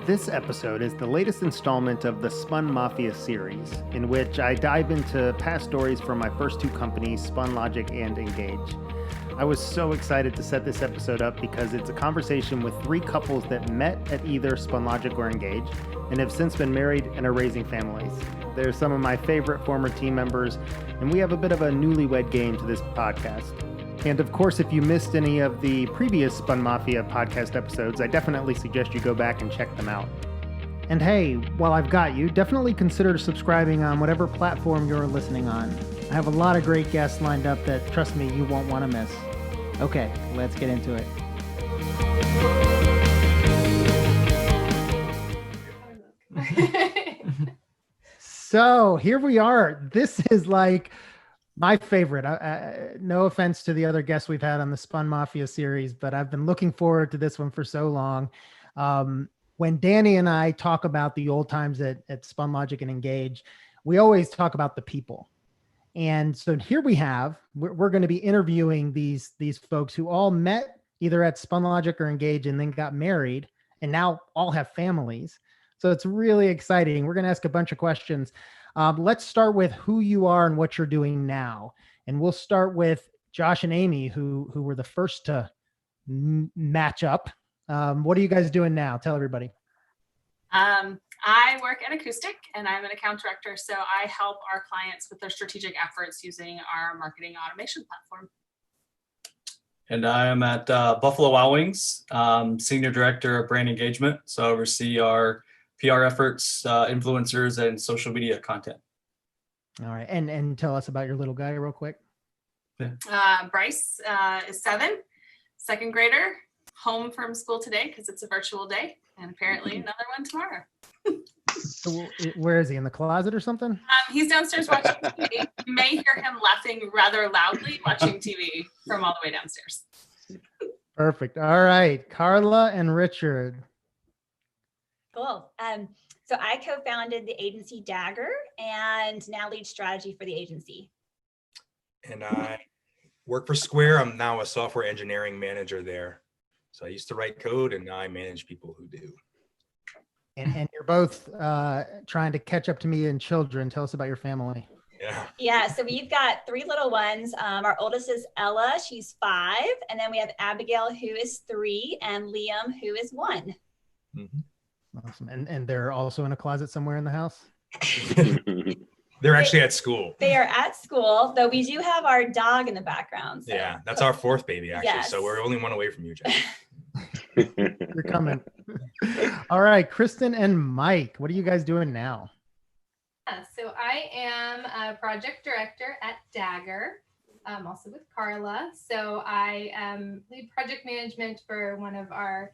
This episode is the latest installment of the SpunMafia series, in which I dive into past stories from my first two companies, Spunlogic and Engauge. I was so excited to set this episode up because it's a conversation with three couples that met at either Spunlogic or Engauge and have since been married and are raising families. They're some of my favorite former team members, and we have a bit of a newlywed game to this podcast. And of course, if you missed any of the previous SpunMafia podcast episodes, I definitely suggest you go back and check them out. And hey, while I've got you, definitely consider subscribing on whatever platform you're listening on. I have a lot of great guests lined up that, trust me, you won't want to miss. Okay, let's get into it. So here we are. This is like my favorite. No offense to the other guests we've had on the SpunMafia series, but I've been looking forward to this one for so long. When Danny and I talk about the old times at Spunlogic and Engauge, we always talk about the people. And so here we're going to be interviewing these folks who all met either at Spunlogic or Engauge and then got married and now all have families. So it's really exciting. We're going to ask a bunch of questions. Let's start with who you are and what you're doing now. And we'll start with Josh and Amy, who were the first to match up. What are you guys doing now? Tell everybody. I work at Acoustic and I'm an account director. So I help our clients with their strategic efforts using our marketing automation platform. And I am at Buffalo Wild Wings, Senior Director of Brand Engagement. So I oversee our PR efforts, influencers, and social media content. All right. And tell us about your little guy real quick. Bryce is 7, second grader, home from school today because it's a virtual day, and apparently another one tomorrow. So where is he, in the closet or something? He's downstairs watching TV. You may hear him laughing rather loudly watching TV from all the way downstairs. Perfect. All right. Carla and Richard. Cool. So I co-founded the agency Dagger and now lead strategy for the agency. And I work for Square. I'm now a software engineering manager there. So I used to write code and now I manage people who do. And you're both trying to catch up to me and children. Tell us about your family. Yeah. So we've got 3 little ones. Our oldest is Ella. She's 5. And then we have Abigail, who is 3, and Liam, who is 1. Mm-hmm. Awesome. And they're also in a closet somewhere in the house? They're actually at school. They are at school, though we do have our dog in the background. So. Yeah, that's our 4th baby, actually. Yes. So we're only one away from you, Jeff. You're coming. All right, Kristin and Mike, what are you guys doing now? So I am a project director at Dagger, also with Carla. So I lead project management for one of our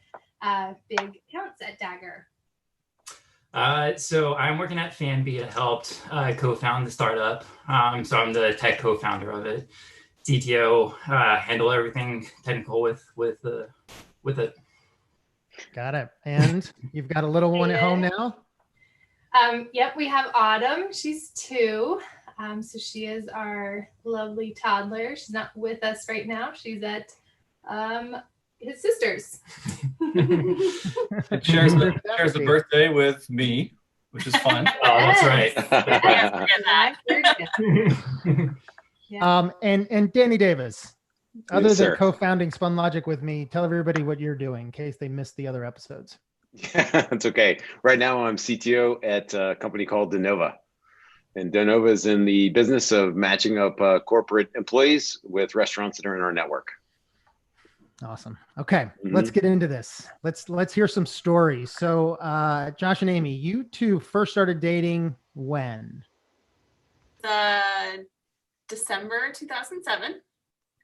big accounts at Dagger. So I'm working at Fanbee. I helped co-found the startup. So I'm the tech co-founder of it. CTO, handle everything technical with it. Got it. And you've got a little one at home now? Yep, we have Autumn. She's 2. So she is our lovely toddler. She's not with us right now. She's at his sister's. It shares the birthday with me, which is fun. Oh, that's right. Yeah. And Danny Davis, other Yes, than sir. co-founding Spunlogic with me, tell everybody what you're doing in case they missed the other episodes. It's okay. Right now, I'm CTO at a company called Denova. And Denova is in the business of matching up corporate employees with restaurants that are in our network. Awesome. Okay, Let's get into this. Let's hear some stories. So, Josh and Amy, you two first started dating when? December 2007.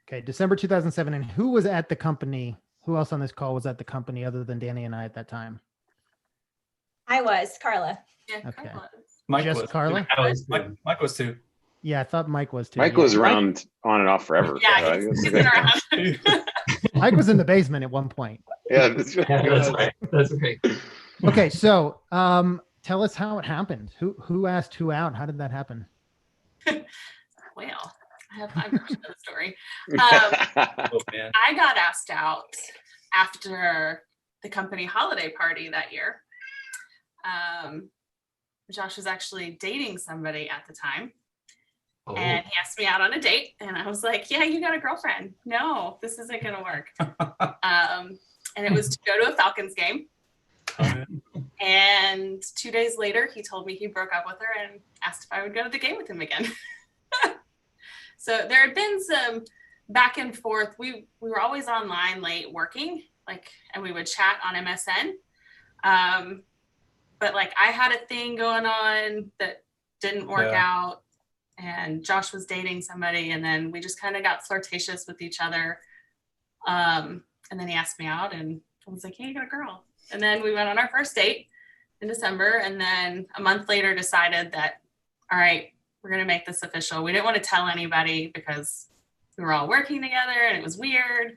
Okay, December 2007. And who was at the company? Who else on this call was at the company other than Danny and I at that time? I was Carla. Yeah, Okay. Carla. Mike Just was. Carla? Mike was too. Yeah, I thought Mike was too. Mike was around on and off forever. Yeah, he's been around. Mike was in the basement at one point. Yeah, that's That's right. That's right. Okay, so tell us how it happened. Who asked who out? How did that happen? Well, I've heard the story. Oh, man. I got asked out after the company holiday party that year. Josh was actually dating somebody at the time. Oh. And he asked me out on a date, and I was like, yeah, you got a girlfriend. No, this isn't going to work. And it was to go to a Falcons game. And 2 days later, he told me he broke up with her and asked if I would go to the game with him again. So there had been some back and forth. We were always online late working, and we would chat on MSN. But I had a thing going on that didn't work out, and Josh was dating somebody, and then we just kind of got flirtatious with each other. And then he asked me out, and I was like, hey, you got a girl. And then we went on our first date in December, and then a month later decided that, all right, we're going to make this official. We didn't want to tell anybody because we were all working together and it was weird.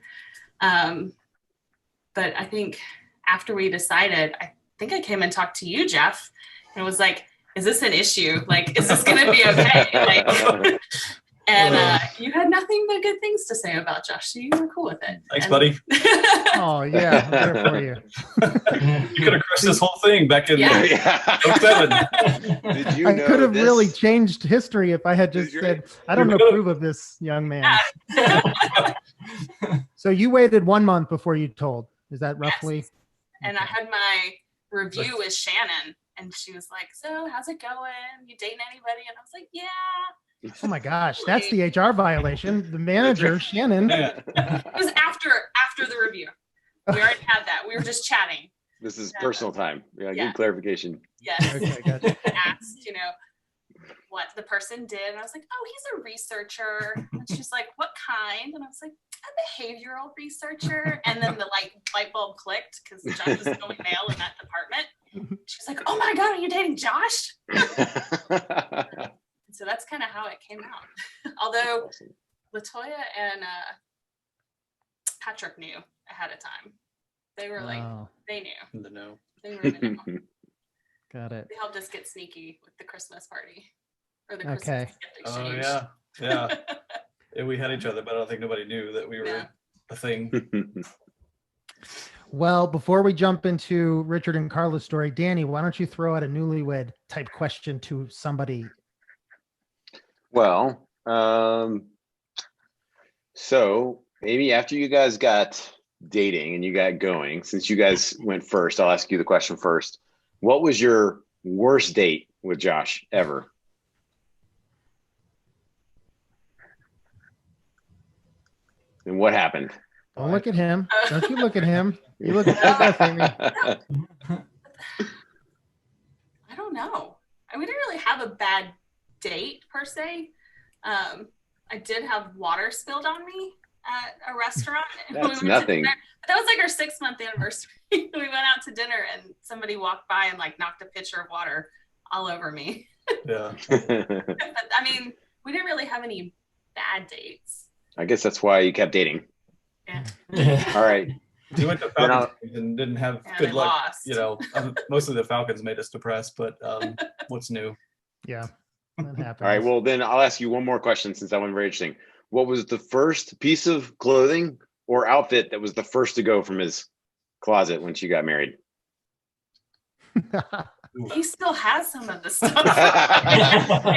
But I think after we decided, I think I came and talked to you, Jeff, and was like, is this an issue? Is this going to be okay? And you had nothing but good things to say about Josh. So you were cool with it. Thanks, buddy. Oh, yeah. I'm there for you. You could have crushed this whole thing back in 07. Did you I know could have this? really changed history if I had just said, I don't approve of this young man. So you waited 1 month before you told. Is that roughly? Yes. And I had my review with Shannon, and she was like, so how's it going? You dating anybody? And I was like, yeah. Oh my gosh, that's the HR violation. The manager, Shannon. It was after the review. We already had that. We were just chatting. This is personal time. Yeah, Yeah. good clarification. Yes. Okay, gotcha. Asked, what the person did. And I was like, oh, he's a researcher. And she's like, what kind? And I was like, a behavioral researcher. And then the light bulb clicked because Josh was going male in that department. She's like, oh my God, are you dating Josh? So that's kind of how it came out. Although LaToya and Patrick knew ahead of time. They were they knew. In the know. They were in the know. Got it. They helped us get sneaky with the Christmas party. Or the Okay. Christmas gift exchange. Oh, yeah. Yeah, we had each other, but I don't think nobody knew that we were a thing. Well, before we jump into Richard and Carla's story, Danny, why don't you throw out a newlywed type question to somebody? Well, so maybe after you guys got dating and you got going, since you guys went first, I'll ask you the question first. What was your worst date with Josh ever? And what happened? Don't look at him. Don't you look at him. You look at me. I don't know. We didn't really have a bad date per se. I did have water spilled on me at a restaurant. That's nothing. That was our 6-month anniversary. We went out to dinner and somebody walked by and knocked a pitcher of water all over me. Yeah. But we didn't really have any bad dates. I guess that's why you kept dating. Yeah. All right. We went to Falcons and didn't have Yeah, good they luck. lost. Mostly the Falcons made us depressed, but what's new? Yeah, that happens. All right. Well, then I'll ask you one more question since that one very interesting. What was the first piece of clothing or outfit that was the first to go from his closet when she got married? He still has some of the stuff.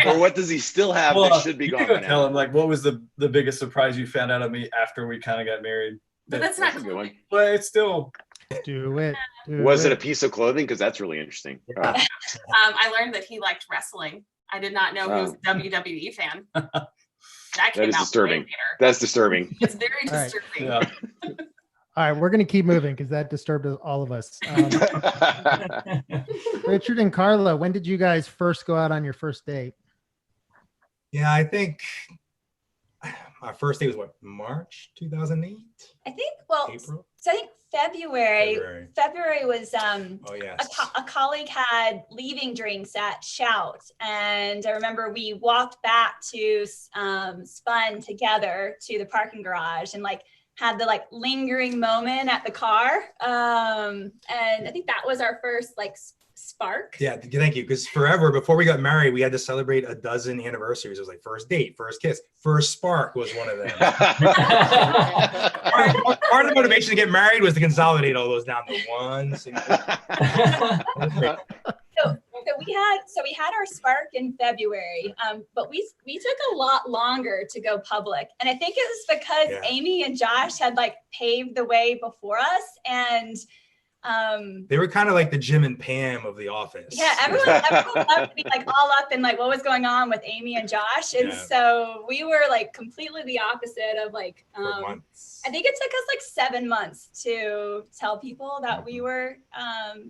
Or what does he still have that should be you gone could by go now? tell him what was the biggest surprise you found out of me after we kind of got married. But that's not That's a good one. clothing. But it's still Do it. Was it a piece of clothing? Because that's really interesting. I learned that he liked wrestling. I did not know he was a WWE fan. That came is out disturbing. way later. That's disturbing. It's very All right. disturbing. yeah. All right, we're going to keep moving because that disturbed all of us. Richard and Carla, when did you guys first go out on your first date? Yeah, I think my first date was March 2008? I think, April? so I think February was Oh, yes. a colleague had leaving drinks at Shout, and I remember we walked back to Spun together to the parking garage and had the lingering moment at the car, and I think that was our first spark. Yeah, thank you. Because forever before we got married, we had to celebrate a dozen anniversaries. It was first date, first kiss, first spark was one of them. Part of the motivation to get married was to consolidate all those down to one single. we had our spark in February, but we took a lot longer to go public, and I think it was because Amy and Josh had like paved the way before us, and they were kind of like the Jim and Pam of the office. Yeah, everyone loved to be like all up in like what was going on with Amy and Josh, and so we were like completely the opposite of like. I think it took us like 7 months to tell people that we were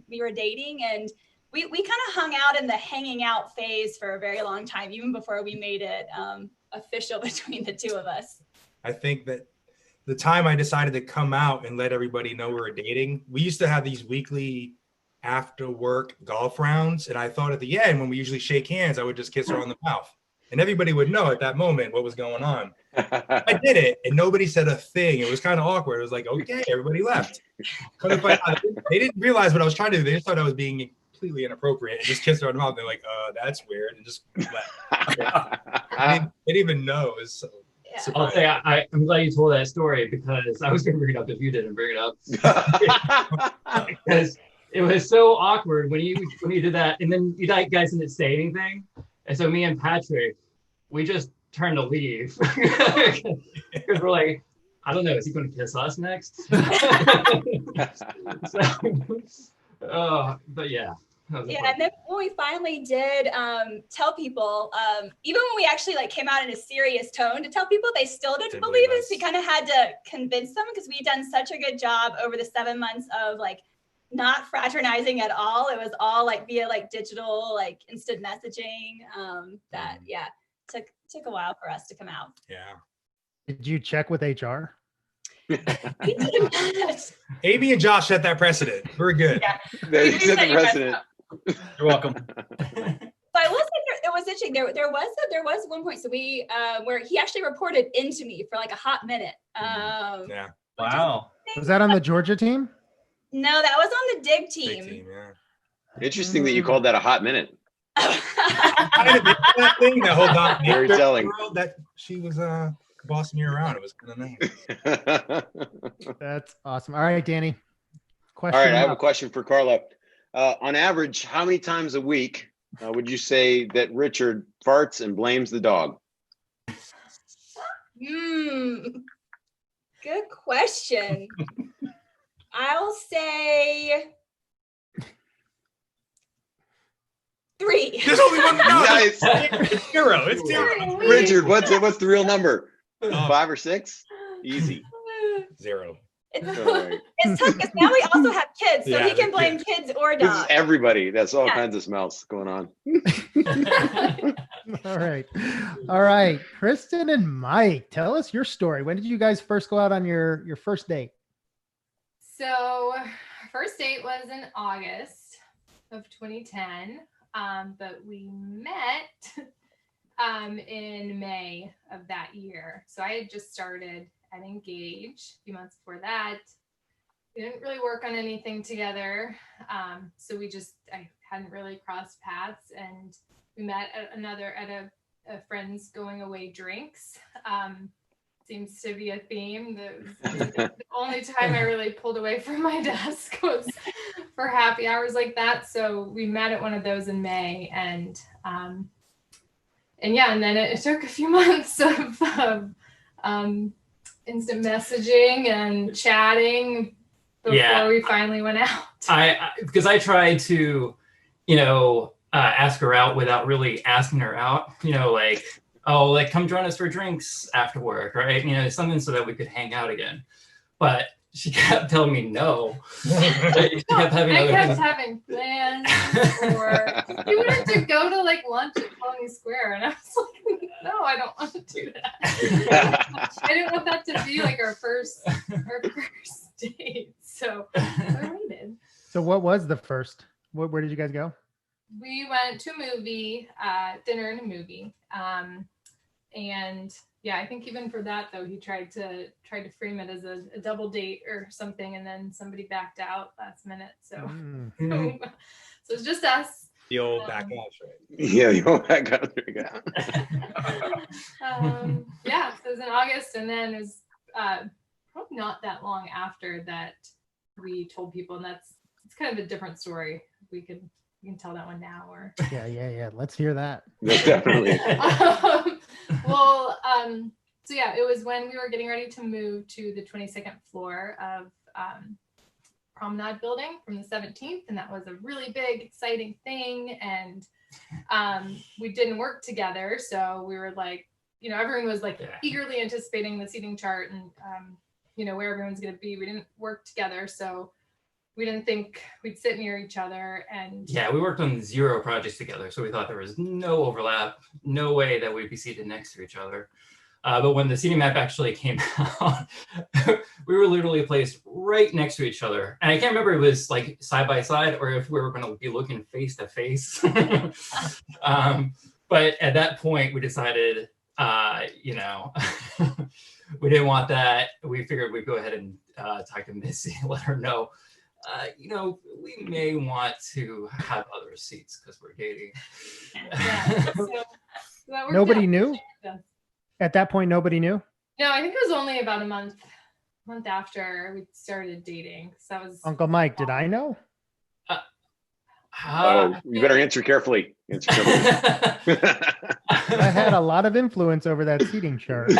dating, and we kind of hung out in the hanging out phase for a very long time, even before we made it official between the two of us. I think that the time I decided to come out and let everybody know we were dating, we used to have these weekly after work golf rounds. And I thought at the end, when we usually shake hands, I would just kiss her on the mouth. And everybody would know at that moment what was going on. I did it and nobody said a thing. It was kind of awkward. It was like, okay, everybody left. But they didn't realize what I was trying to do. They just thought I was being completely inappropriate and just kissed her on the mouth. They're like, that's weird. And just left. They didn't even know. It was so I'll say I'm glad you told that story, because I was going to bring it up if you didn't bring it up. Because it was so awkward when you did that, and then you guys didn't say anything, and so me and Patrick, we just turned to leave because we're like, I don't know, is he going to kiss us next? But yeah. Yeah, and then when we finally did tell people, even when we actually like came out in a serious tone to tell people, they still didn't believe us. We kind of had to convince them, because we had done such a good job over the 7 months of like not fraternizing at all. It was all like via like digital, like instant messaging. That took a while for us to come out. Yeah. Did you check with HR? We did not. Amy and Josh set that precedent. Very good. Yeah, they set the precedent. You're welcome. So I will say it was interesting. There was one point. So we where he actually reported into me for like a hot minute. Yeah. Wow. Was that on the Georgia team? No, that was on the dig team. Big team, yeah. Interesting that you called that a hot minute. That thing that whole time. Very telling. That she was bossing you around. It was kind of nice. That's awesome. All right, Danny. All right, I have a question for Carla. On average, how many times a week would you say that Richard farts and blames the dog? Good question. I'll say 3. There's only one. Nice. It's 0. It's 0. Richard, what's the real number? 5 or 6? Easy. 0. It's tough because now we also have kids, so he can blame kids or This dogs. is everybody. That's all kinds of smells going on. All right. Kristin and Mike, tell us your story. When did you guys first go out on your first date? So first date was in August of 2010, but we met in May of that year. So I had just started at Engauge a few months before that. We didn't really work on anything together. So I hadn't really crossed paths, and we met at a friend's going away drinks. Seems to be a theme. The only time I really pulled away from my desk was for happy hours like that. So we met at one of those in May, and then it took a few months of instant messaging and chatting before we finally went out. Because I tried to, ask her out without really asking her out, come join us for drinks after work, right? Something so that we could hang out again. But she kept telling me no. I kept having plans, or we wanted to go to lunch at Pony Square, and I was like, no, I don't want to do that. I didn't want that to be our first date, so I waited. So what was the first? Where did you guys go? We went to a movie, dinner and a movie, and yeah, I think even for that though, he tried to frame it as a double date or something, and then somebody backed out last minute. So, so it's just us. The old back out, right? Yeah, the old back out. Yeah, so it was in August, and then it was probably not that long after that we told people, and it's kind of a different story. We could you can tell that one now, or Yeah. Let's hear that. Definitely. well, so yeah, it was when we were getting ready to move to the 22nd floor of Promenade Building from the 17th, and that was a really big, exciting thing. And we didn't work together, so we were like, everyone was like eagerly anticipating the seating chart and where everyone's going to be. We didn't work together, so we didn't think we'd sit near each other. And we worked on 0 projects together, so we thought there was no overlap, no way that we'd be seated next to each other. But when the seating map actually came out, we were literally placed right next to each other. And I can't remember if it was like side by side or if we were going to be looking face to face. But at that point, we decided, we didn't want that. We figured we'd go ahead and talk to Missy and let her know, we may want to have other seats because we're dating. Nobody knew? At that point, nobody knew? No, I think it was only about a month after we started dating. So that was Uncle Mike, did I know? You better answer carefully. I had a lot of influence over that seating chart.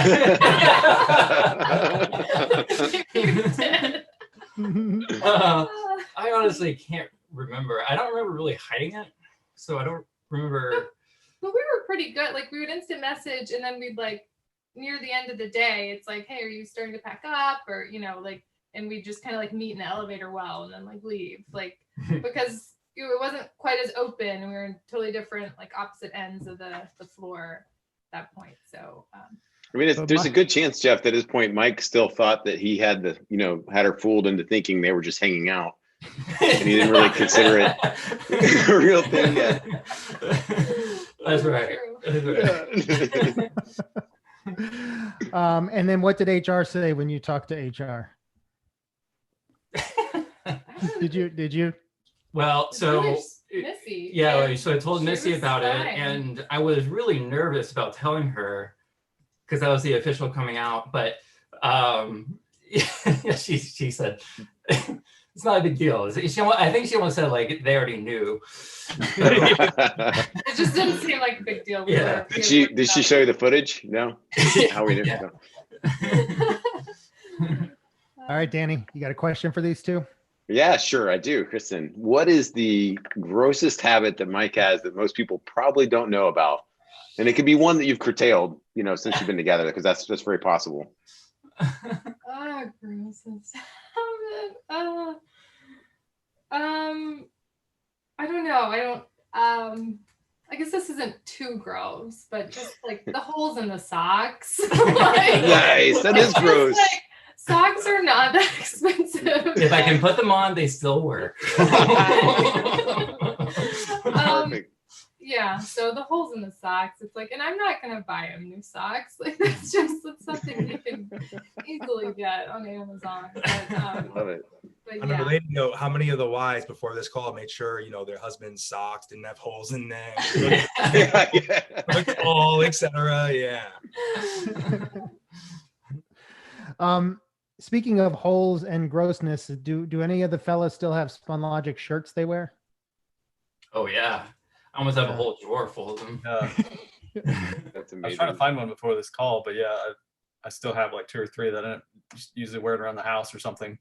I honestly can't remember. I don't remember really hiding it, so I don't remember. But we were pretty good. Like, we would instant message, and then we'd like near the end of the day, it's like, hey, are you starting to pack up? Or, and we just kind of like meet in the elevator well and then like leave, like, because it wasn't quite as open, and we were in totally different, like, opposite ends of the floor at that point. So I mean, there's a good chance, Jeff, that at this point Mike still thought that he had had her fooled into thinking they were just hanging out, and he didn't really consider it a real thing yet. That's right. And then what did HR say when you talked to HR? Did you? Well, so Missy. so I told Missy about it, and I was really nervous about telling her because that was the official coming out. But she said it's not a big deal. I think she almost said like they already knew. It just didn't seem like a big deal. Yeah. Did she show you the footage? No. How we knew? Yeah. All right, Danny, you got a question for these two? Yeah, sure, I do. Kristin, what is the grossest habit that Mike has that most people probably don't know about? And it could be one that you've curtailed, since you've been together, because that's very possible. Grossest habit. I don't know. I guess this isn't too gross, but just like the holes in the socks. Nice, that is gross. Socks are not that expensive. If I can put them on, they still work. Perfect. Yeah, so the holes in the socks, it's like, and I'm not gonna buy him new socks. Like, that's something you can easily get on Amazon. But, Love it. But On a related note, how many of the wives before this call made sure their husband's socks didn't have holes in them, all, etc. Yeah. Speaking of holes and grossness, do any of the fellas still have Spunlogic shirts they wear? Oh yeah, I almost have a whole drawer full of them. That's amazing. I was trying to find one before this call, but yeah, I still have like 2 or 3 that I usually wear it around the house or something.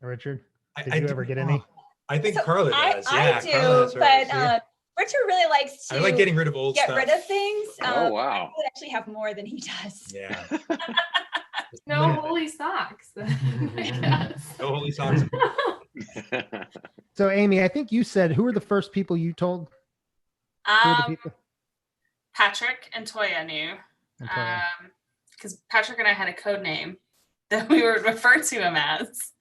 Richard, did you ever get any? I think Carla does. I do, but Richard really likes to. I like getting rid of old get stuff. rid of things. Oh wow! I would actually have more than he does. Yeah. No holy socks. No holy socks. So, Amy, I think you said, who were the first people you told? Who were the people? Patrick and Toya knew. Okay. Because Patrick and I had a code name that we would refer to him as.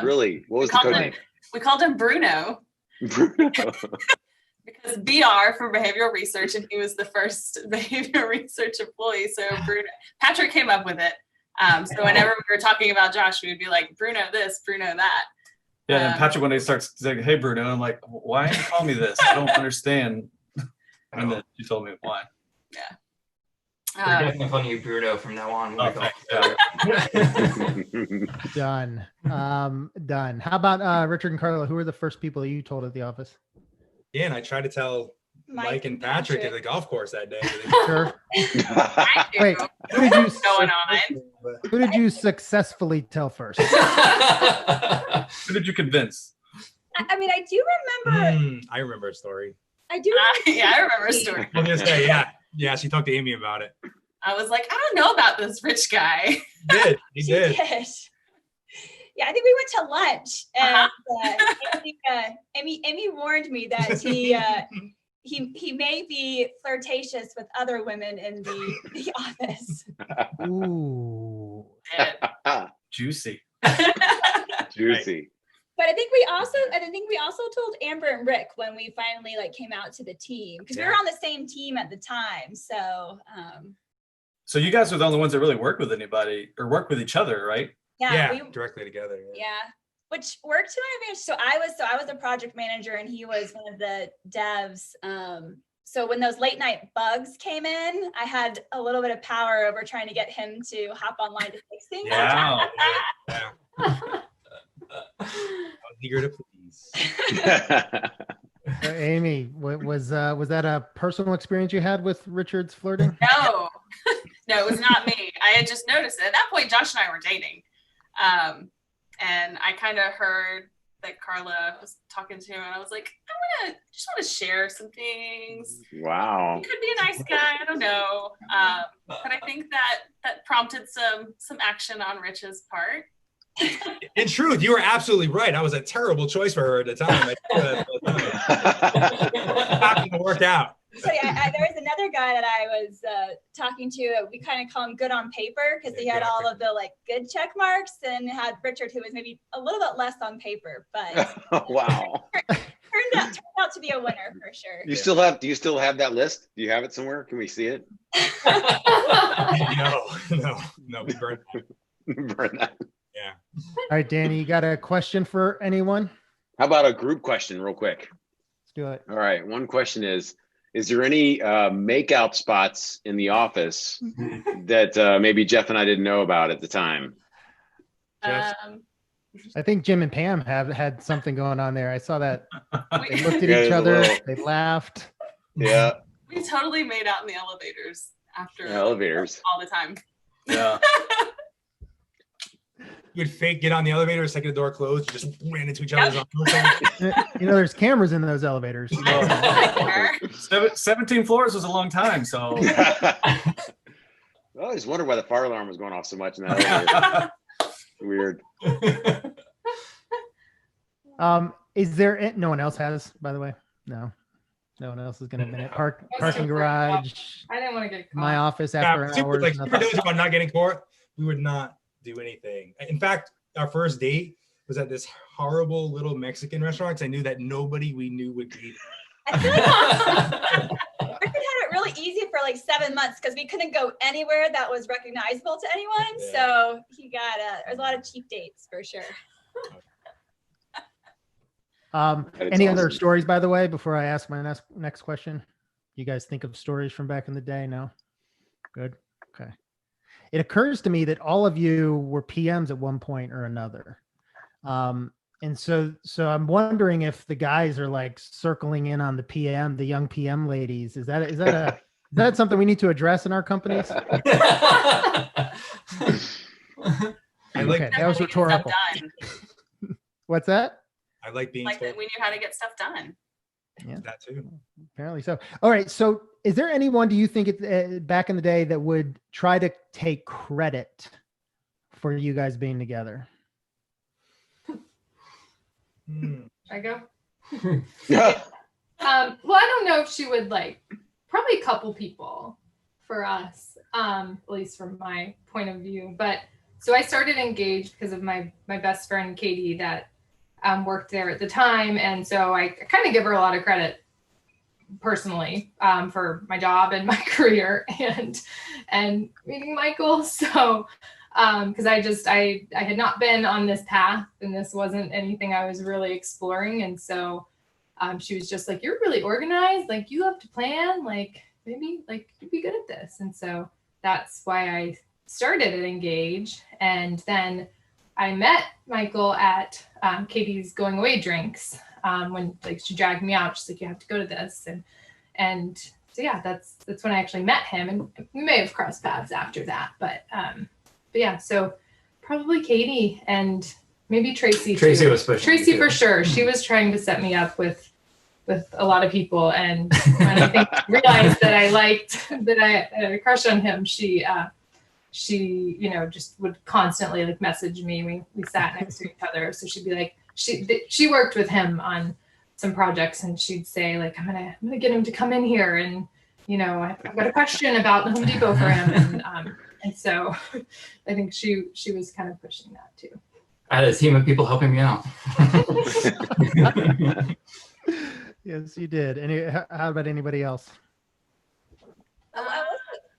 Really? What was the code name? We called him Bruno. Bruno. Because BR for behavioral research, and he was the first behavioral research employee. So Bruno, Patrick came up with it. So whenever we were talking about Josh, we would be like, Bruno this, Bruno that. Yeah, and Patrick one day starts saying, "Hey, Bruno," and I'm like, "Why are you calling me this? I don't understand." And then she told me why. Yeah. We're definitely calling you Bruno from now on. Done. Done. How about Richard and Carla? Who were the first people you told at the office? Yeah, and I tried to tell Mike and Patrick at the golf course that day. Sure. Wait, Who did you what's going on? Who did you successfully tell first? Who did you convince? I mean, I do remember. I remember a story. I do. Yeah, I remember a story. I was gonna say, yeah. She talked to Amy about it. I was like, I don't know about this rich guy. He did. Yeah, I think we went to lunch, and Amy warned me that he may be flirtatious with other women in the office. Ooh. Juicy. Juicy. But I think we also told Amber and Rick when we finally like came out to the team, because we were on the same team at the time. So you guys were the only ones that really worked with anybody or worked with each other, right? yeah, directly together. Yeah, which worked to my advantage. So I was a project manager and he was one of the devs. So when those late night bugs came in, I had a little bit of power over trying to get him to hop online to fix things. Yeah. I was eager to please. Amy, was that a personal experience you had with Richard's flirting? No, it was not me. I had just noticed it. At that point, Josh and I were dating. And I kind of heard that Carla was talking to him, and I was like, I just want to share some things. Wow. He could be a nice guy. I don't know. But I think that prompted some action on Rich's part. In truth, you were absolutely right. I was a terrible choice for her at the time. Not going to work out. So yeah, there was another guy that I was talking to. We kind of call him good on paper because he had all of the like good check marks, and had Richard, who was maybe a little bit less on paper, but wow. turned out to be a winner for sure. Do you still have that list? Do you have it somewhere? Can we see it? No, we burned that. Yeah. All right, Danny, you got a question for anyone? How about a group question real quick? Let's do it. All right. One question is there any makeout spots in the office that maybe Jeff and I didn't know about at the time? I think Jim and Pam have had something going on there. I saw that. They looked at each other. They laughed. Yeah. We totally made out in the elevators after elevators all the time. Yeah. You would fake get on the elevator, second the door closed, you just ran into each other's arms. There's cameras in those elevators. 17 floors was a long time, so. Well, I just wondered why the fire alarm was going off so much in that elevator. Weird. Is there no one else has, by the way? No one else is gonna admit it. Parking garage. I didn't want to get caught. My office after hours. Super diligent about not getting caught. We would not do anything. In fact, our first date was at this horrible little Mexican restaurant because I knew that nobody we knew would be there. I feel like Richard had it really easy for like 7 months because we couldn't go anywhere that was recognizable to anyone. Yeah. So he got there's a lot of cheap dates for sure. Any other stories, by the way, before I ask my next question? You guys think of stories from back in the day? No? Good. Okay. It occurs to me that all of you were PMs at one point or another. And so I'm wondering if the guys are like circling in on the young PM ladies. Is that something we need to address in our companies? I like that was rhetorical. What's that? I like being like that we knew how to get stuff done. Yeah, that too. Apparently so. All right. So is there anyone, do you think back in the day that would try to take credit for you guys being together? I go? Well, I don't know if she would probably a couple people for us, at least from my point of view. But so I started Engauge because of my best friend, Katie, that worked there at the time. And so I kind of give her a lot of credit personally for my job and my career and meeting Michael. So because I had not been on this path and this wasn't anything I was really exploring. And so she was just like, you're really organized. Like you love to plan, maybe you'd be good at this. And so that's why I started at Engauge. And then I met Michael at Katie's going away drinks when like she dragged me out. She's like, you have to go to this, and so yeah, that's when I actually met him, and we may have crossed paths after that, but yeah, so probably Katie and maybe Tracy. Tracy too. was pushing. Tracy for sure. She was trying to set me up with a lot of people, and when I think realized that I had a crush on him, she just would constantly like message me. We sat next to each other, so she'd be like, she worked with him on some projects, and she'd say like, I'm gonna get him to come in here, and I've got a question about the Home Depot for him, and so I think she was kind of pushing that too. I had a team of people helping me out. Yes, you did. How about anybody else?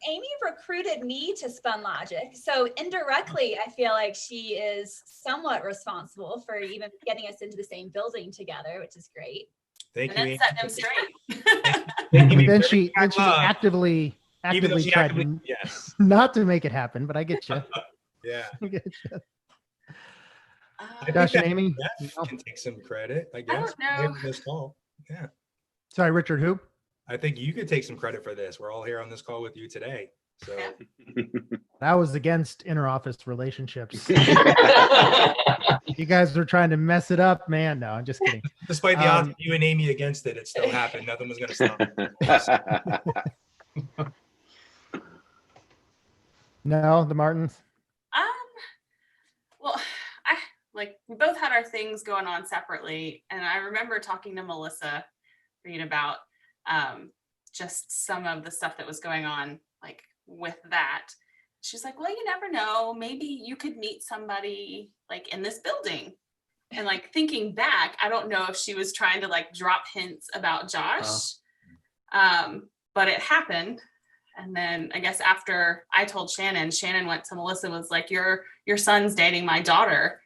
Amy recruited me to Spunlogic, so indirectly, I feel like she is somewhat responsible for even getting us into the same building together, which is great. Thank And you. then set them straight. Amy. Then she actively tried to, yes. not to make it happen, but I get you. Yeah. I get you. I Josh think and Amy, Jeff can take some credit, I guess. don't know. Here on this call. Yeah. Sorry, Richard, who? I think you could take some credit for this. We're all here on this call with you today. So That was against interoffice relationships. You guys were trying to mess it up, man. No, I'm just kidding. despite the odds of you and Amy against it, it still happened. Nothing was going to stop. No, the Martins. Well, we both had our things going on separately, and I remember talking to Melissa Reed about just some of the stuff that was going on like with that. She's like, well, you never know, maybe you could meet somebody like in this building. And like thinking back, I don't know if she was trying to like drop hints about Josh, but it happened. And then I guess after I told Shannon went to Melissa and was like, your son's dating my daughter.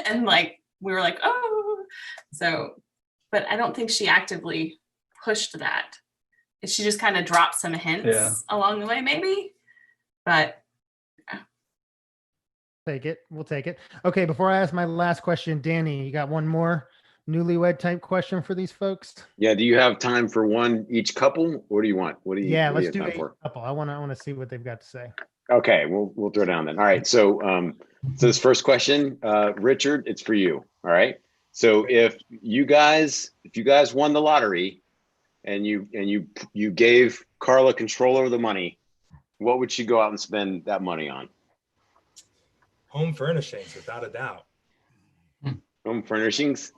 And like, we were like, oh, so, but I don't think she actively pushed that. She just kind of dropped some hints along the way, maybe, but. We'll take it. Okay, before I ask my last question, Danny, you got one more newlywed type question for these folks? Yeah. Do you have time for one each couple? What do you want? Let's do a couple. I want to see what they've got to say. Okay, we'll throw down then. All right. So this first question, Richard, it's for you. All right. So if you guys won the lottery and you gave Carla control over the money, what would she go out and spend that money on? Home furnishings, without a doubt. Home furnishings?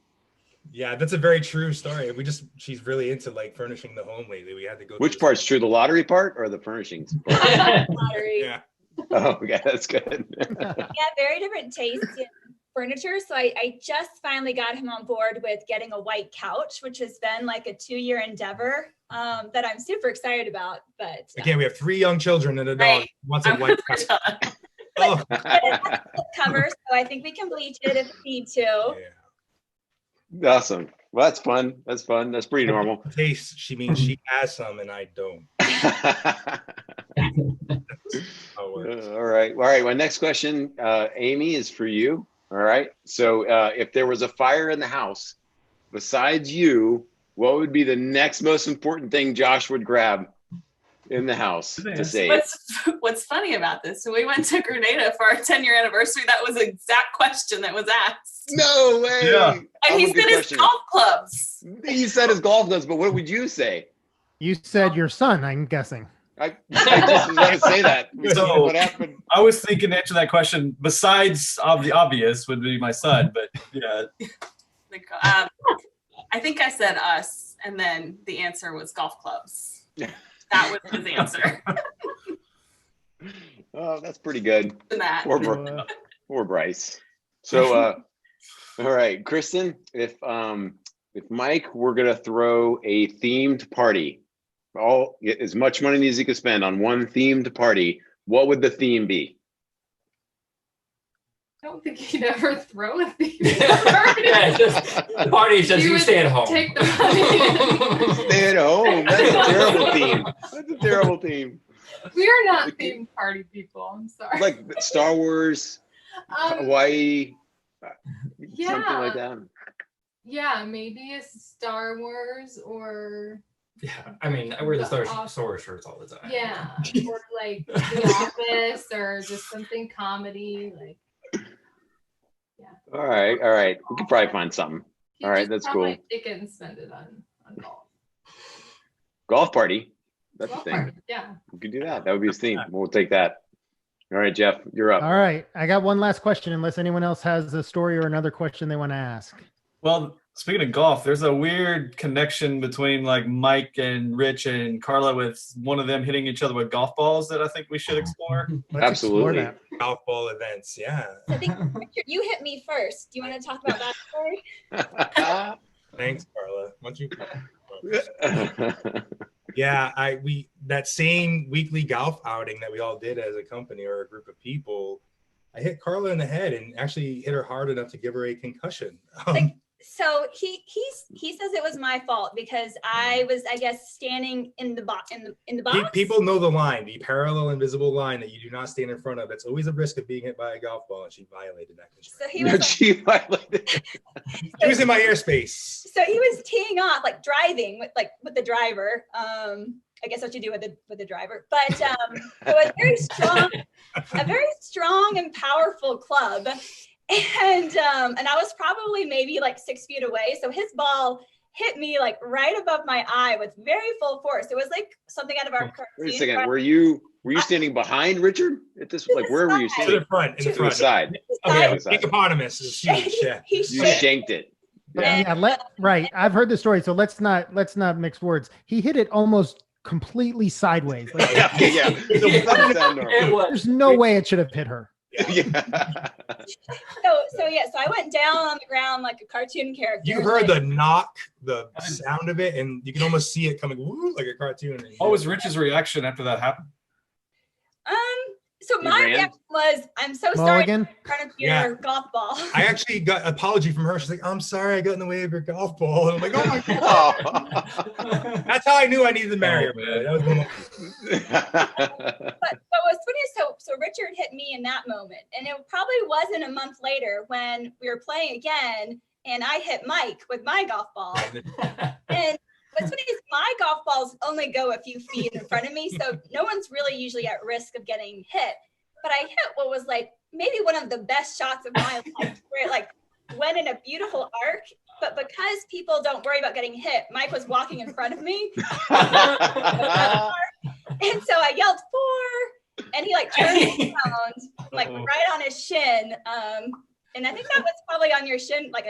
Yeah, that's a very true story. She's really into like furnishing the home lately. We had to go. Which part's true, the lottery part or the furnishings part? Lottery. Yeah. Oh, yeah, that's good. Yeah, very different tastes in furniture. So I just finally got him on board with getting a white couch, which has been like a 2-year endeavor that I'm super excited about. But again, we have 3 young children and a dog. Right. Wants a white couch. Oh. cover, so I think we can bleach it if we need to. Yeah. Awesome. Well, that's fun. That's fun. That's pretty normal. Taste. She means she has some and I don't. All right. My next question, Amy, is for you. All right. So if there was a fire in the house, besides you, what would be the next most important thing Josh would grab in the house to save? What's funny about this? So we went to Grenada for our 10-year anniversary. That was the exact question that was asked. No way. Yeah. And he said his golf clubs. He said his golf clubs, but what would you say? You said your son, I'm guessing. I just was going to say that. So, what happened? I was thinking to answer that question, besides the obvious would be my son, but yeah. I think I said us, and then the answer was golf clubs. That was his answer. Oh, that's pretty good. That. Poor Bryce. So, all right, Kristin, if Mike were gonna throw a themed party, as much money as he could spend on one themed party, what would the theme be? I don't think he'd ever throw a theme party. Yeah, the party is just you stay at home. Take the money. Stay at home. That's a terrible theme. That's a terrible theme. We are not themed party people. I'm sorry. Like Star Wars. Hawaii, Yeah. something like that. Yeah, maybe a Star Wars or Yeah, I mean, I wear the Star Wars shirts all the time. yeah, or like The Office or just something comedy. Like, All right. We could probably find something. you All right, just that's have cool. my ticket and spend it on golf. Golf party. That's Golf the thing. party, yeah. We could do that. That would be his theme. We'll take that. All right, Jeff, you're up. All right. I got one last question, unless anyone else has a story or another question they want to ask. Well, speaking of golf, there's a weird connection between like Mike and Rich and Carla with one of them hitting each other with golf balls that I think we should explore. Let's explore Absolutely. that. Golf ball events. Yeah. I think Richard, you hit me first. Do you want to talk about that story? Thanks, Carla. Once you. Yeah, that same weekly golf outing that we all did as a company or a group of people, I hit Carla in the head and actually hit her hard enough to give her a concussion. So he says it was my fault because I was, I guess, standing in the box in the box. People know the line, the parallel invisible line that you do not stand in front of. It's always a risk of being hit by a golf ball, and she violated that constraint. So he was She violated. She was in my airspace. So he was teeing off, like driving with the driver. I guess what you do with the driver, but it was a very strong and powerful club, and I was probably maybe like 6 feet away. So his ball hit me like right above my eye with very full force. It was like something out of our cartoon. Wait a second. Were you standing behind Richard at this? Like, where were you To standing? the front, in the To the front. side. Okay, To the side. eponymous is huge. Yeah. He You shanked it. Yeah, right. I've heard the story, so let's not mix words. He hit it almost completely sideways. Like, Yeah. Doesn't sound normal. It was. there's no way it should have hit her. Yeah. So I went down on the ground like a cartoon character. You heard the knock, the sound of it, and you can almost see it coming woo, like a cartoon. What was Rich's reaction after that happened? So You my ran? reaction was, I'm so sorry Mulligan? in front of your Yeah. golf ball. I actually got an apology from her. She's like, "I'm sorry, I got in the way of your golf ball." And I'm like, "Oh my god!" Oh. That's how I knew I needed to marry her. Man. That was one of But what's funny is so Richard hit me in that moment, and it probably wasn't a month later when we were playing again, and I hit Mike with my golf ball. And what's funny is my golf balls only go a few feet in front of me, so no one's really usually at risk of getting hit. But I hit what was like maybe one of the best shots of my life, where it like went in a beautiful arc. But because people don't worry about getting hit, Mike was walking in front of me. And so I yelled 4, and he like turned around, like right on his shin. And I think that was probably on your shin, like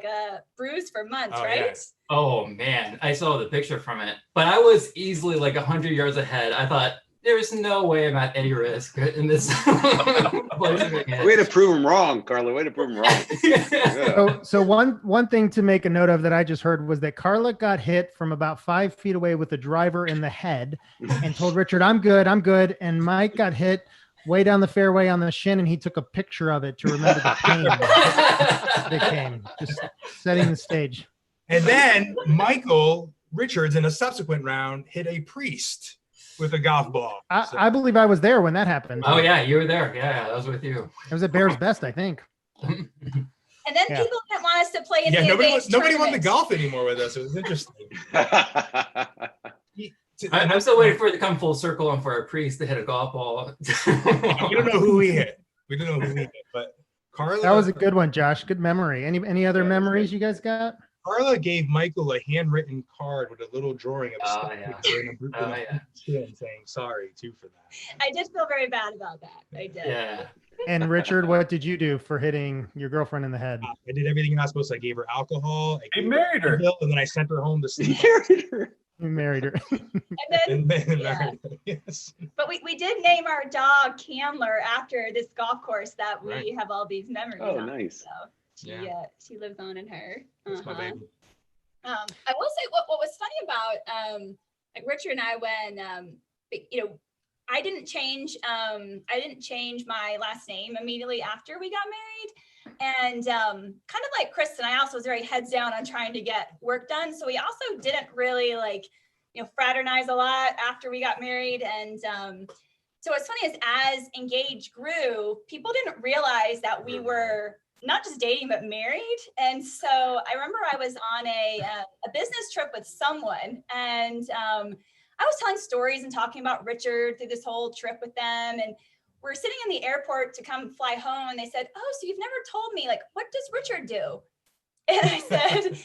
a bruise for months, Oh, right? yeah. Oh man, I saw the picture from it, but I was easily like 100 yards ahead. I thought there's no way I'm at any risk in this. Way to prove him wrong, Carla. Way to prove him wrong. Yeah. So one thing to make a note of that I just heard was that Carla got hit from about 5 feet away with a driver in the head and told Richard, I'm good. And Mike got hit way down the fairway on the shin, and he took a picture of it to remember the pain that came, just setting the stage. And then Michael Richards, in a subsequent round, hit a priest with a golf ball. I believe I was there when that happened. Oh yeah, you were there. Yeah, I was with you. It was at Bears Best, I think. And then Yeah. people didn't want us to play in Yeah, the nobody Engauge wanted to tournament. golf anymore with us. It was interesting. I'm still waiting for it to come full circle and for a priest to hit a golf ball. We don't know who we hit. We don't know who we hit, but Carla. That was a good one, Josh. Good memory. Any other memories you guys got? Carla gave Michael a handwritten card with a little drawing of a Oh, stick yeah. figure in a group Oh, yeah. saying sorry too for that. I did feel very bad about that. I did. Yeah. And Richard, what did you do for hitting your girlfriend in the head? I did everything you're not supposed to. I gave her alcohol. I He gave married her. Advil, and then I sent her home to sleep. You married her. And then, And then Yeah. married her. Yes. but we did name our dog Candler after this golf course that we Right. have all these memories Oh, on. nice. So Yeah. she lives on in her. That's my Uh-huh. baby. I will say what was funny about like Richard and I when I didn't change my last name immediately after we got married, and kind of like Kristin, I also was very heads down on trying to get work done, so we also didn't really fraternize a lot after we got married, and So what's funny is as Engauge grew, people didn't realize that we were not just dating, but married. And so I remember I was on a business trip with someone, and I was telling stories and talking about Richard through this whole trip with them. And we're sitting in the airport to come fly home, and they said, "Oh, so you've never told me, like, what does Richard do?" And I said,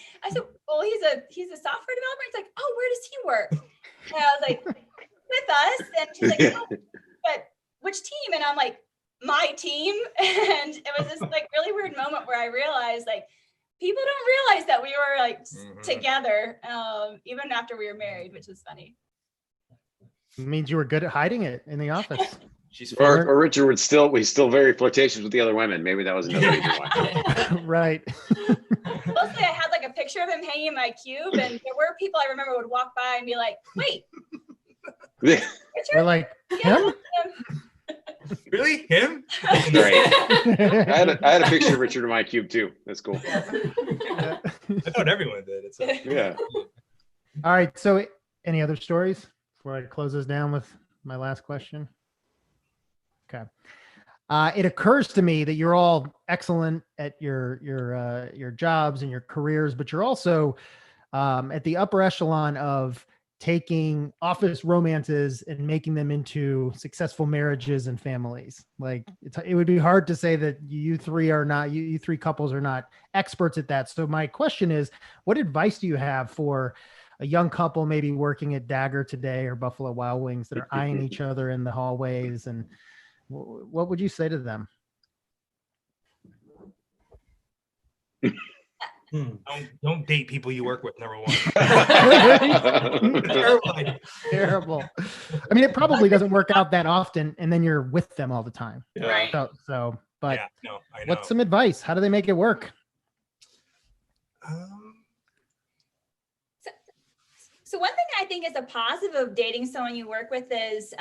"Well, he's a software developer." It's like, "Oh, where does he work?" And I was like, "With us." And she's like, "Oh, but which team?" And I'm like, "My team." And it was this like really weird moment where I realized like people don't realize that we were like together even after we were married, which was funny. It means you were good at hiding it in the office. Or Richard was still very flirtatious with the other women. Maybe that was another reason why. Right. Mostly I had like a picture of him hanging in my cube, and there were people I remember would walk by and be like, "Wait, Richard?" We're like, him? Really? Him? Right. I had a picture of Richard in my cube too. That's cool. I thought everyone did. It's Yeah. All right. So any other stories before I close this down with my last question? Okay. It occurs to me that you're all excellent at your jobs and your careers, but you're also at the upper echelon of taking office romances and making them into successful marriages and families. Like it would be hard to say that you three couples are not experts at that. So my question is, what advice do you have for a young couple maybe working at Dagger today or Buffalo Wild Wings that are eyeing each other in the hallways, and what would you say to them? Don't date people you work with, number one. Terrible. I mean, it probably doesn't work out that often, and then you're with them all the time. Yeah. Right. But Yeah, no, I know. what's some advice? How do they make it work? So one thing I think is a positive of dating someone you work with is,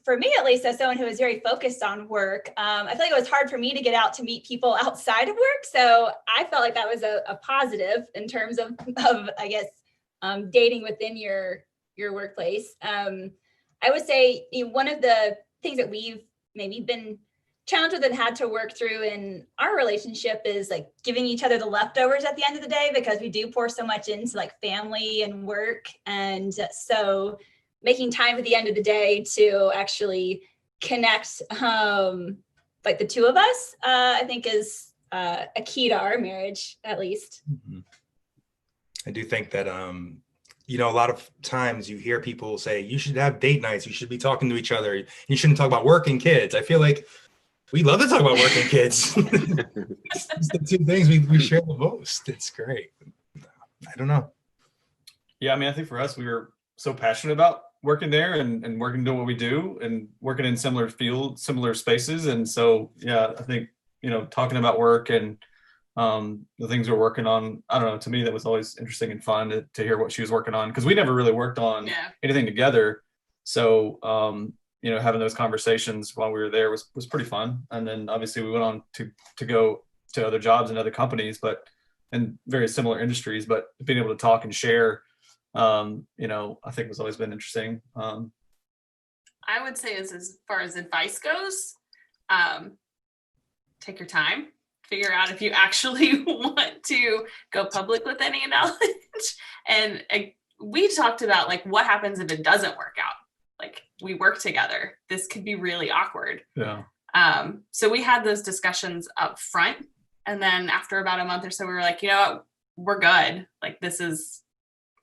for me at least, as someone who is very focused on work, I feel like it was hard for me to get out to meet people outside of work. So I felt like that was a positive in terms of I guess, dating within your workplace. I would say one of the things that we've maybe been challenged with and had to work through in our relationship is like giving each other the leftovers at the end of the day, because we do pour so much into like family and work. And so making time at the end of the day to actually connect, like the two of us, I think is a key to our marriage, at least. I do think that, a lot of times you hear people say, you should have date nights. You should be talking to each other. You shouldn't talk about work and kids. I feel like we love to talk about work and kids. It's the two things we share the most. It's great. I don't know. Yeah, I mean, I think for us, we were so passionate about working there and working doing what we do and working in similar fields, similar spaces. And so, yeah, I think, talking about work and the things we're working on, I don't know, to me, that was always interesting and fun to hear what she was working on, because we never really worked on anything together. So, having those conversations while we were there was pretty fun. And then obviously we went on to go to other jobs and other companies, but in very similar industries, but being able to talk and share, I think has always been interesting. I would say as far as advice goes, take your time, figure out if you actually want to go public with any knowledge. And we talked about like, what happens if it doesn't work out? Like, we work together. This could be really awkward. Yeah. So we had those discussions up front. And then after about a month or so, we were like, we're good. Like, this is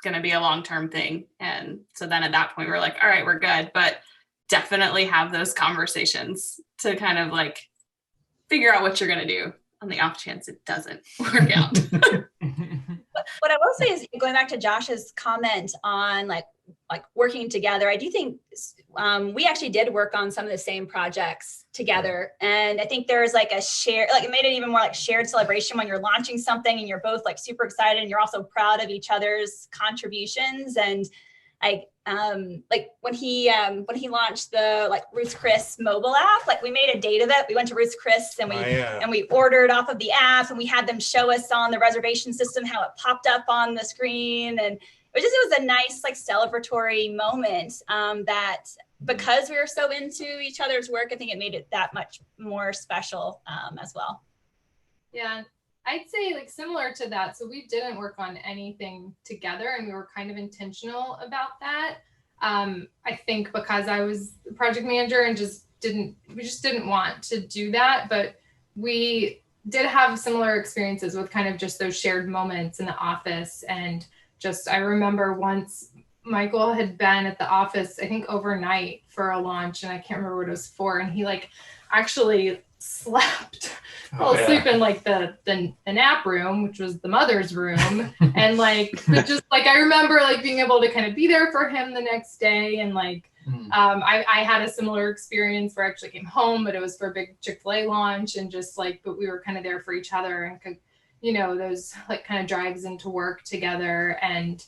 going to be a long-term thing. And so then at that point, we were like, all right, we're good. But definitely have those conversations to kind of like figure out what you're going to do on the off chance it doesn't work out. What I will say is, going back to Josh's comment on like working together, I do think we actually did work on some of the same projects together. And I think there's like a share, like it made it even more like shared celebration when you're launching something and you're both like super excited and you're also proud of each other's contributions. And like when he launched the like Ruth's Chris mobile app, like we made a date of it. We went to Ruth's Chris and we ordered off of the app, and we had them show us on the reservation system how it popped up on the screen. And it was a nice like celebratory moment that because we were so into each other's work, I think it made it that much more special as well. Yeah, I'd say like similar to that. So we didn't work on anything together, and we were kind of intentional about that. I think because I was the project manager and we just didn't want to do that, but we did have similar experiences with kind of just those shared moments in the office. And just, I remember once Michael had been at the office, I think overnight for a launch, and I can't remember what it was for. And he like actually slept, fell asleep in like the nap room, which was the mother's room. And like, but just like, I remember like being able to kind of be there for him the next day. And like, I had a similar experience where I actually came home, but it was for a big Chick-fil-A launch, and just like, but we were kind of there for each other and could, you know, those like kind of drives into work together. And,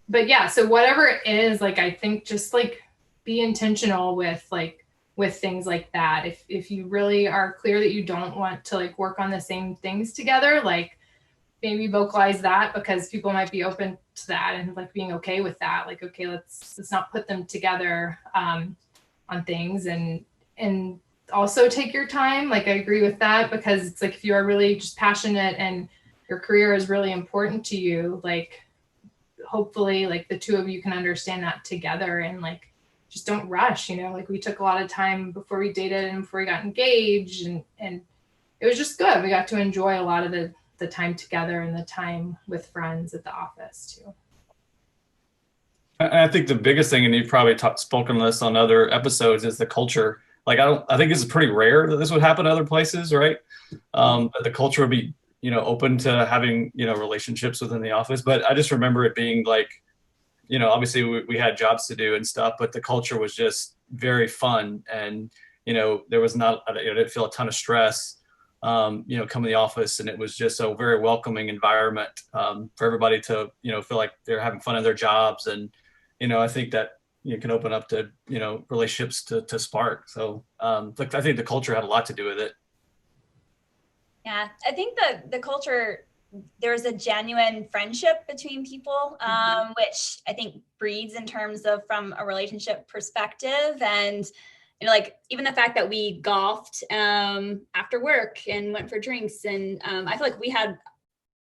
but yeah, so whatever it is, like, I think just like be intentional with things like that. If you really are clear that you don't want to like work on the same things together, like maybe vocalize that, because people might be open to that and like being okay with that. Like, okay, let's not put them together on things, and also take your time. Like, I agree with that, because it's like, if you are really just passionate and your career is really important to you, like hopefully like the two of you can understand that together, and like just don't rush, you know. Like, we took a lot of time before we dated and before we got engaged, and it was just good. We got to enjoy a lot of the time together and the time with friends at the office too. I think the biggest thing, and you've probably spoken on this on other episodes, is the culture. Like, I think this is pretty rare that this would happen other places, right? That the culture would be, you know, open to having, you know, relationships within the office. But I just remember it being like, you know, obviously we had jobs to do and stuff, but the culture was just very fun. And, you know, there was not, I didn't feel a ton of stress, you know, come to the office, and it was just a very welcoming environment for everybody to, you know, feel like they're having fun in their jobs. And, you know, I think that you can open up to, you know, relationships to spark. So like, I think the culture had a lot to do with it. Yeah, I think the culture, there's a genuine friendship between people, which I think breeds in terms of from a relationship perspective. And, you know, like even the fact that we golfed after work and went for drinks. And I feel like we had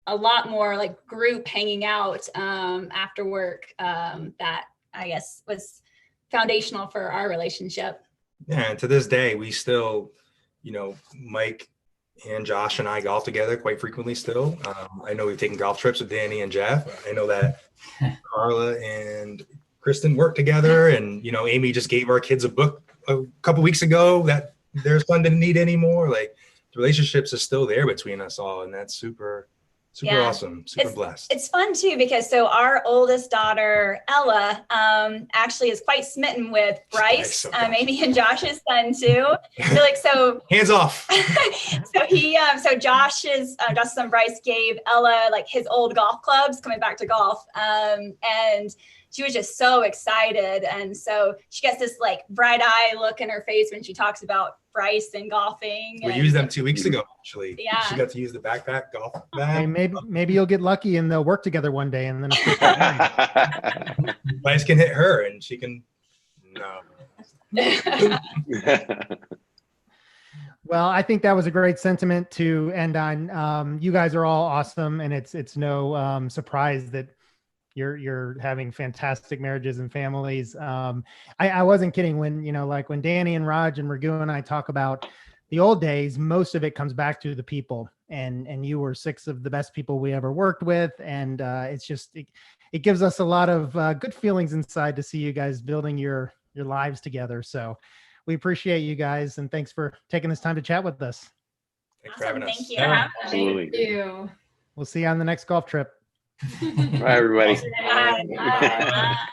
a lot more like group hanging out after work that I guess was foundational for our relationship. Yeah, and to this day, we still, you know, Mike and Josh and I golf together quite frequently still. I know we've taken golf trips with Danny and Jeff. I know that Carla and Kristin work together, and, you know, Amy just gave our kids a book a couple weeks ago that their son didn't need anymore. Like, the relationships are still there between us all, and that's super awesome, super blessed. It's fun too, because so our oldest daughter, Ella, actually is quite smitten with Bryce, Amy and Josh's son too. So hands off. so Josh's son Bryce gave Ella like his old golf clubs coming back to golf. And she was just so excited. And so she gets this like bright eye look in her face when she talks about Bryce and golfing. We used them 2 weeks ago, actually. Yeah. She got to use the backpack golf bag. Hey, maybe you'll get lucky and they'll work together one day, and then Bryce can hit her and she can, no. Well, I think that was a great sentiment to end on. You guys are all awesome, and it's no surprise that you're having fantastic marriages and families. I wasn't kidding when, you know, like when Danny and Raj and Raghu and I talk about the old days, most of it comes back to the people, and you were 6 of the best people we ever worked with. And it's just, it gives us a lot of good feelings inside to see you guys building your lives together. So we appreciate you guys, and thanks for taking this time to chat with us. Thanks for having us. Thank you. Yeah, absolutely. Thank you. We'll see you on the next golf trip. Bye, everybody. Bye.